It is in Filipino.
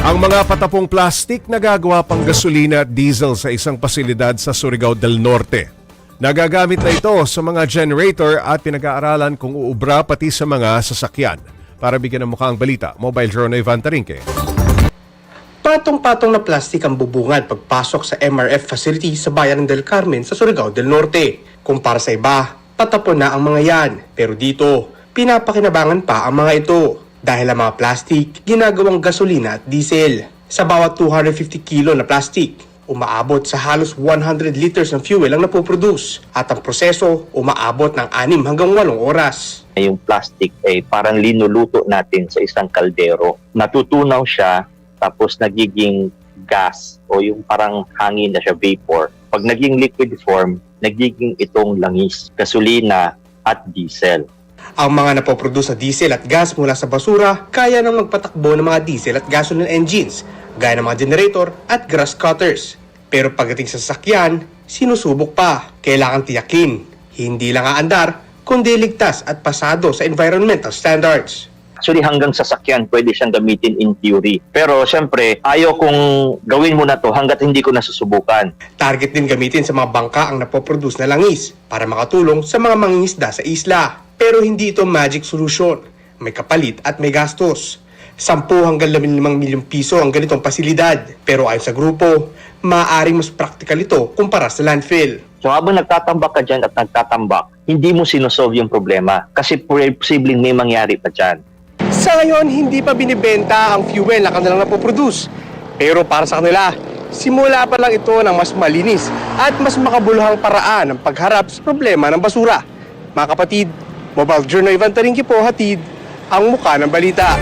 Ang mga patapong plastik nagagawa pang gasolina at diesel sa isang pasilidad sa Surigao del Norte. Nagagamit na ito sa mga generator at pinag-aaralan kung uubra pati sa mga sasakyan. Para bigyan ng mukha ang balita, Mobile Journal Ivan Tarinque. Patong-patong na plastik ang bubungad pagpasok sa MRF facility sa bayan ng Del Carmen sa Surigao del Norte. Kumpara sa iba, patapon na ang mga yan. Pero dito, pinapakinabangan pa ang mga ito. Dahil ang mga plastik, ginagawang gasolina at diesel. Sa bawat 250 kilo na plastik, umaabot sa halos 100 liters ng fuel ang napoproduce. At ang proseso, umaabot ng 6 hanggang 8 oras. Yung plastic ay parang linuluto natin sa isang kaldero. Natutunaw siya, tapos nagiging gas o yung parang hangin na siya, vapor. Pag naging liquid form, nagiging itong langis, gasolina at diesel. Ang mga napoproduce na diesel at gas mula sa basura kaya nang magpatakbo ng mga diesel at gasoline engines, gaya ng mga generator at grass cutters. Pero pagdating sa sasakyan, sinusubok pa. Kailangan tiyakin, hindi lang aandar, kundi ligtas at pasado sa environmental standards. Actually, hanggang sasakyan, pwede siyang gamitin in theory. Pero syempre, ayaw kong gawin mo na to hanggat hindi ko nasusubukan. Target din gamitin sa mga bangka ang napoproduce na langis para makatulong sa mga mangingisda sa isla. Pero hindi ito magic solution. May kapalit at may gastos. 10 hanggang 15 milyong piso ang ganitong pasilidad. Pero ayon sa grupo, maaaring mas practical ito kumpara sa landfill. So habang nagtatambak ka dyan at nagtatambak, hindi mo sinusolve yung problema kasi posibleng may mangyari pa dyan. Sa ngayon, hindi pa binibenta ang fuel na kanilang napoproduce. Pero para sa kanila, simula pa lang ito ng mas malinis at mas makabuluhang paraan ng pagharap sa problema ng basura. Mga kapatid, Mobile Journal Ivan Tarinque po, hatid ang mukha ng balita.